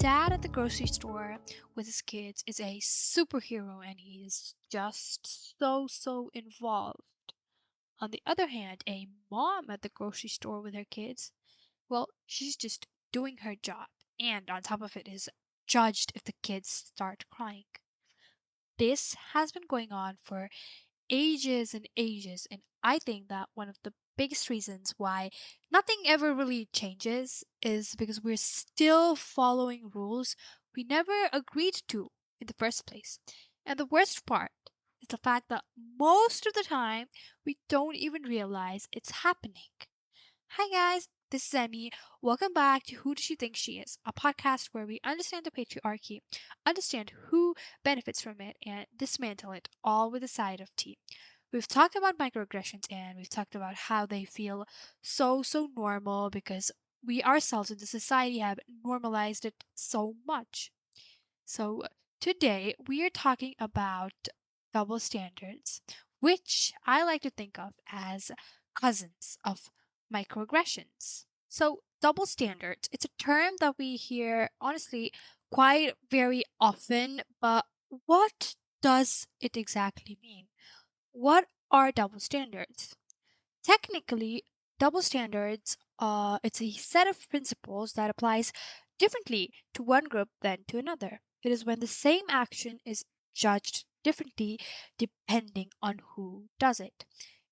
dad at the grocery store with his kids is a superhero and he is just so involved. On the other hand, a mom at the grocery store with her kids, well, she's just doing her job and on top of it is judged if the kids start crying. This has been going on for ages and ages, and I think that one of the biggest reasons why nothing ever really changes is because we're still following rules we never agreed to in the first place. And the worst part is the fact that most of the time we don't even realize it's happening. Hi guys, this is Emmy. Welcome back to Who Does She Think She Is, a podcast where we understand the patriarchy, understand who benefits from it, and dismantle it all with a side of tea. We've talked about microaggressions and we've talked about how they feel so normal because we ourselves in the society have normalized it so much. So today we are talking about double standards, which I like to think of as cousins of microaggressions. So double standards, it's a term that we hear honestly quite very often, but what does it exactly mean? What are double standards? Technically, double standards it's a set of principles that applies differently to one group than to another. It is when the same action is judged differently depending on who does it.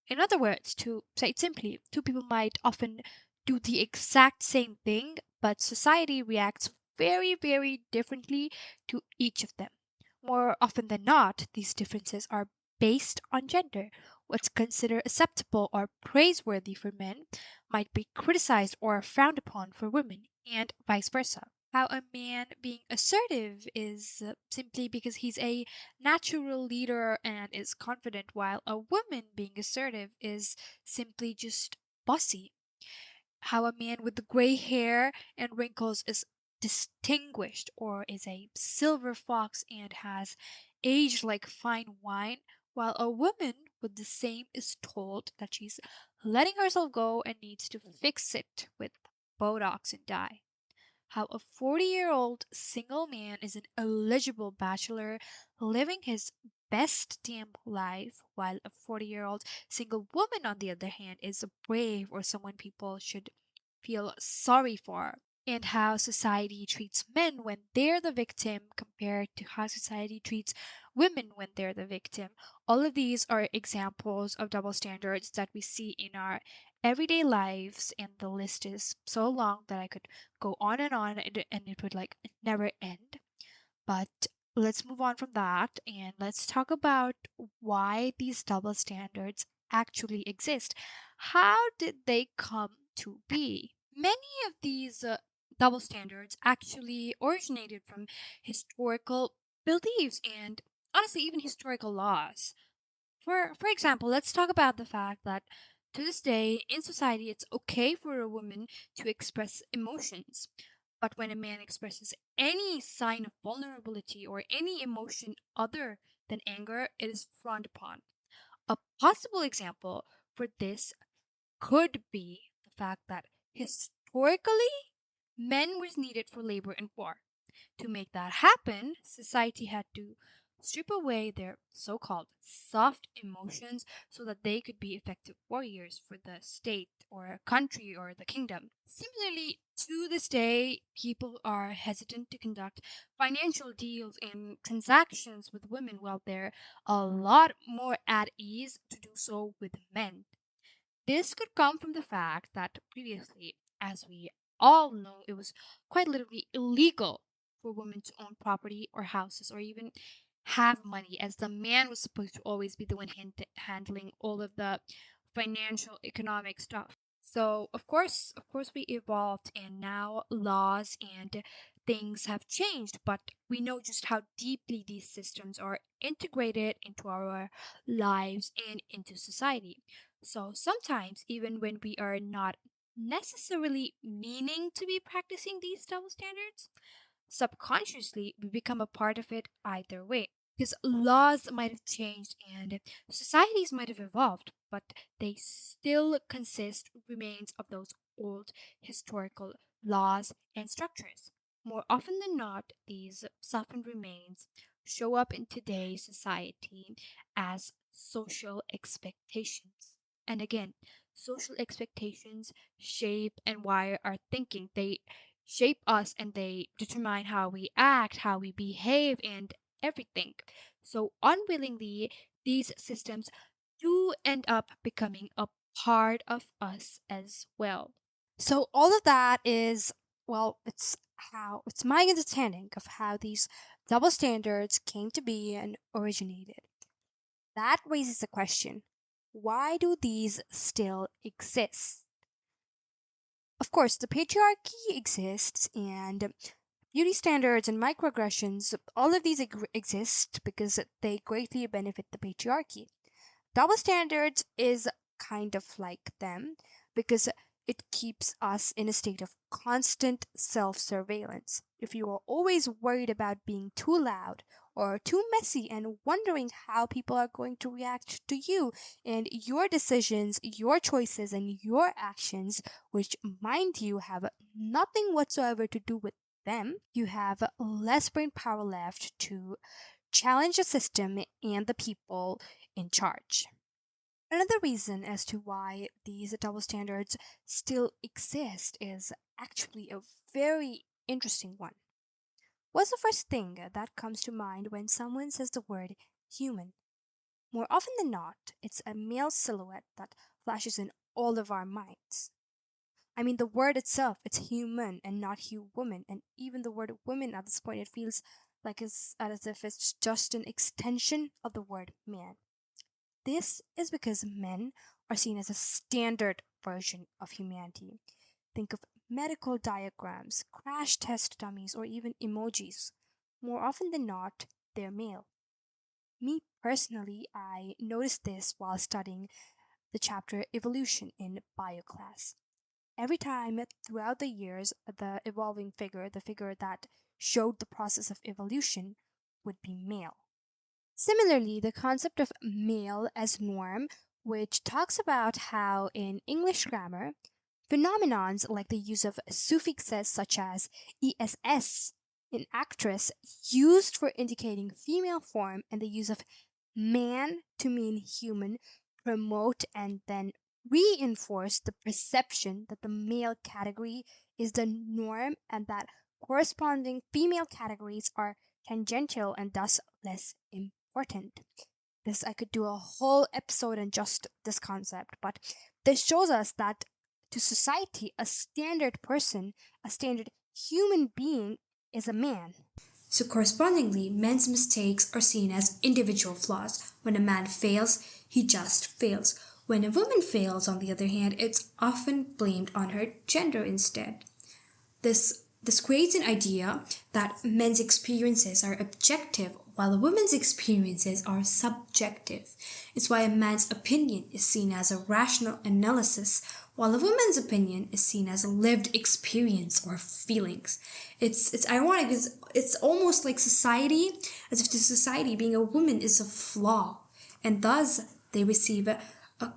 In other words, to say it simply, two people might often do the exact same thing, but society reacts very differently to each of them. More often than not, these differences are based on gender. What's considered acceptable or praiseworthy for men might be criticized or frowned upon for women, and vice versa. How a man being assertive is simply because he's a natural leader and is confident, while a woman being assertive is simply just bossy. How a man with the gray hair and wrinkles is distinguished or is a silver fox and has aged like fine wine, while a woman with the same is told that she's letting herself go and needs to fix it with Botox and dye. How a 40-year-old single man is an eligible bachelor living his best damn life, while a 40-year-old single woman, on the other hand, is brave or someone people should feel sorry for. And how society treats men when they're the victim compared to how society treats women when they're the victim. All of these are examples of double standards that we see in our everyday lives, and the list is so long that I could go on and it would like never end. But let's move on from that and let's talk about why these double standards actually exist. How did they come to be? Many of these double standards actually originated from historical beliefs and honestly even historical laws. For example, let's talk about the fact that to this day in society it's okay for a woman to express emotions. But when a man expresses any sign of vulnerability or any emotion other than anger, it is frowned upon. A possible example for this could be the fact that historically men were needed for labor and war. To make that happen, society had to strip away their so called soft emotions so that they could be effective warriors for the state or a country or the kingdom. Similarly, to this day, people are hesitant to conduct financial deals and transactions with women while they're a lot more at ease to do so with men. This could come from the fact that previously, as we all know, it was quite literally illegal for women to own property or houses or even have money, as the man was supposed to always be the one handling all of the financial economic stuff. So of course we evolved and now laws and things have changed, but we know just how deeply these systems are integrated into our lives and into society. So sometimes, even when we are not necessarily meaning to be practicing these double standards, subconsciously we become a part of it either way. Because laws might have changed and societies might have evolved, but they still consist remains of those old historical laws and structures. More often than not, these softened remains show up in today's society as social expectations. And again, social expectations shape and wire our thinking. They shape us and they determine how we act, how we behave, and everything. So, unwillingly, these systems do end up becoming a part of us as well. So all of that is, well, it's my understanding of how these double standards came to be and originated. That raises the question, why do these still exist? Of course, the patriarchy exists, and beauty standards and microaggressions, all of these exist because they greatly benefit the patriarchy. Double standards is kind of like them because it keeps us in a state of constant self surveillance. If you are always worried about being too loud or too messy and wondering how people are going to react to you and your decisions, your choices, and your actions, which, mind you, have nothing whatsoever to do with them, you have less brain power left to challenge the system and the people in charge. Another reason as to why these double standards still exist is actually a very interesting one. What's the first thing that comes to mind when someone says the word human? More often than not, it's a male silhouette that flashes in all of our minds. I mean, the word itself, it's human and not woman, and even the word woman at this point, it feels like it's as if it's just an extension of the word man. This is because men are seen as a standard version of humanity. Think of medical diagrams, crash test dummies, or even emojis. More often than not, they're male. Me personally, I noticed this while studying the chapter Evolution in bio class. Every time throughout the years, the evolving figure, the figure that showed the process of evolution, would be male. Similarly, the concept of male as norm, which talks about how in English grammar, phenomenons like the use of suffixes such as ess in actress used for indicating female form and the use of man to mean human promote and then reinforce the perception that the male category is the norm and that corresponding female categories are tangential and thus less important. This I could do a whole episode on just this concept, but this shows us that to society, a standard person, a standard human being, is a man. So, correspondingly, men's mistakes are seen as individual flaws. When a man fails, he just fails. When a woman fails, on the other hand, it's often blamed on her gender instead. This creates an idea that men's experiences are objective while a woman's experiences are subjective. It's why a man's opinion is seen as a rational analysis while a woman's opinion is seen as a lived experience or feelings. It's ironic because it's almost like society, as if to society being a woman is a flaw, and thus they receive a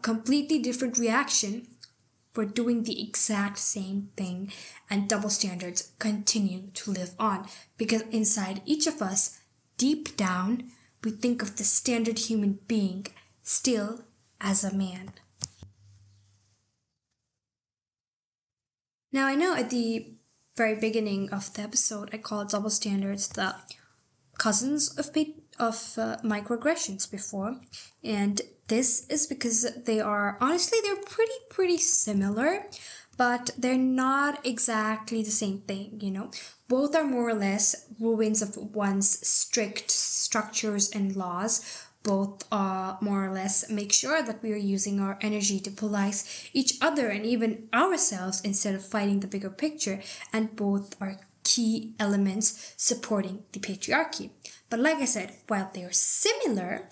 completely different reaction for doing the exact same thing, and double standards continue to live on because inside each of us, deep down, we think of the standard human being still as a man. Now, I know at the very beginning of the episode, I called double standards the cousins of microaggressions before, and this is because they are honestly they're pretty similar, but they're not exactly the same thing. Both are more or less ruins of one's strict structures and laws. Both more or less make sure that we are using our energy to police each other and even ourselves instead of fighting the bigger picture, and both are key elements supporting the patriarchy. But like I said, while they're similar,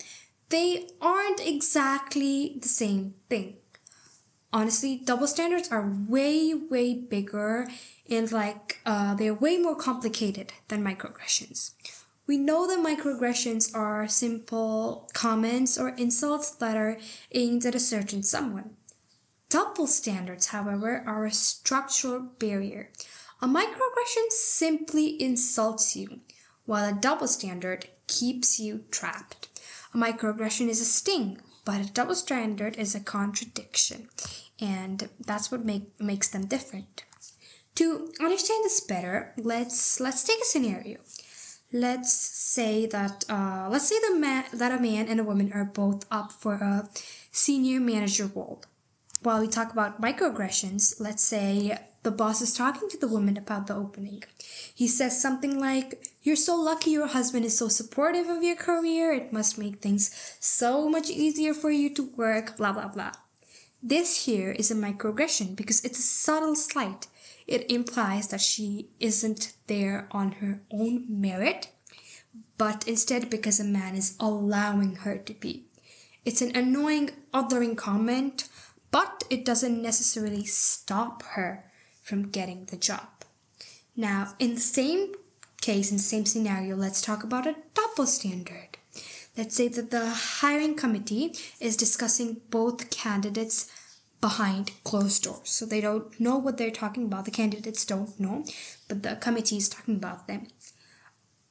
they aren't exactly the same thing. Honestly, double standards are way bigger and they're way more complicated than microaggressions. We know that microaggressions are simple comments or insults that are aimed at a certain someone. Double standards, however, are a structural barrier. A microaggression simply insults you, while a double standard keeps you trapped. A microaggression is a sting, but a double standard is a contradiction, and that's what makes them different. To understand this better, let's take a scenario. Let's say that a man and a woman are both up for a senior manager role. While we talk about microaggressions, let's say the boss is talking to the woman about the opening. He says something like, "You're so lucky your husband is so supportive of your career. It must make things so much easier for you to work, blah, blah, blah." This here is a microaggression because it's a subtle slight. It implies that she isn't there on her own merit, but instead because a man is allowing her to be. It's an annoying, othering comment, but it doesn't necessarily stop her from getting the job. Now, in the same case, in the same scenario, let's talk about a double standard. Let's say that the hiring committee is discussing both candidates behind closed doors. So they don't know what they're talking about. The candidates don't know, but the committee is talking about them.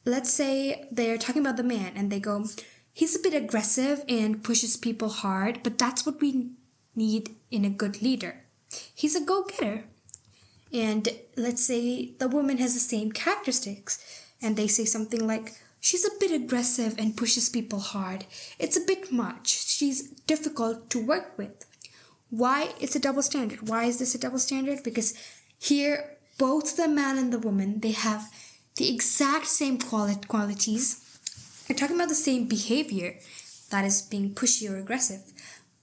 Let's say they're talking about the man and they go, "He's a bit aggressive and pushes people hard, but that's what we need in a good leader. He's a go-getter." And let's say the woman has the same characteristics and they say something like, "She's a bit aggressive and pushes people hard. It's a bit much. She's difficult to work with." Why it's a double standard? Why is this a double standard? Because here, both the man and the woman, they have the exact same qualities. They're talking about the same behavior, that is being pushy or aggressive,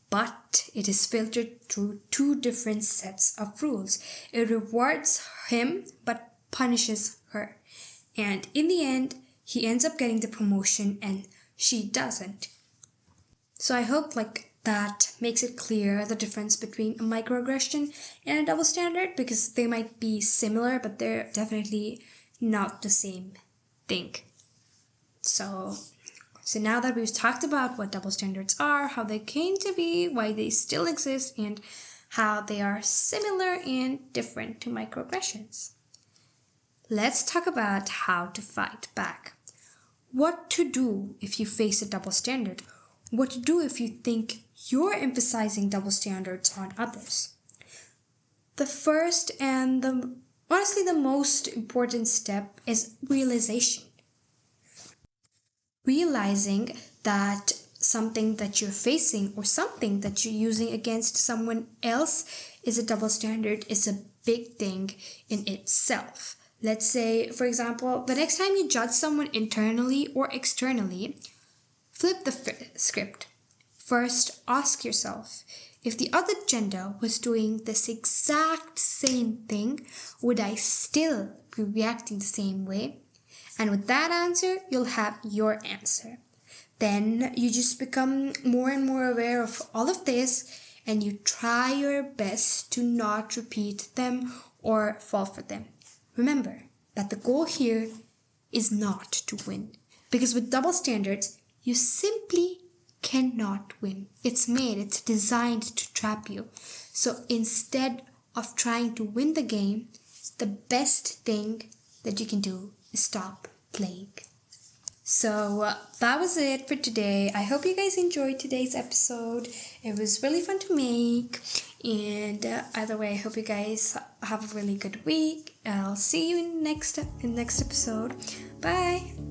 but it is filtered through two different sets of rules. It rewards him but punishes her. And in the end, he ends up getting the promotion and she doesn't. So I hope that makes it clear the difference between a microaggression and a double standard, because they might be similar, but they're definitely not the same thing. So now that we've talked about what double standards are, how they came to be, why they still exist, and how they are similar and different to microaggressions, let's talk about how to fight back. What to do if you face a double standard? What to do if you think you're emphasizing double standards on others? The first and honestly the most important step is realization. Realizing that something that you're facing or something that you're using against someone else is a double standard is a big thing in itself. Let's say, for example, the next time you judge someone internally or externally, flip the script. First, ask yourself, if the other gender was doing this exact same thing, would I still be reacting the same way? And with that answer, you'll have your answer. Then you just become more and more aware of all of this and you try your best to not repeat them or fall for them. Remember that the goal here is not to win, because with double standards, you simply cannot win. It's designed to trap you. So instead of trying to win the game, the best thing that you can do is stop playing. So that was it for today. I hope you guys enjoyed today's episode. It was really fun to make. And either way, I hope you guys have a really good week. I'll see you in next episode. Bye.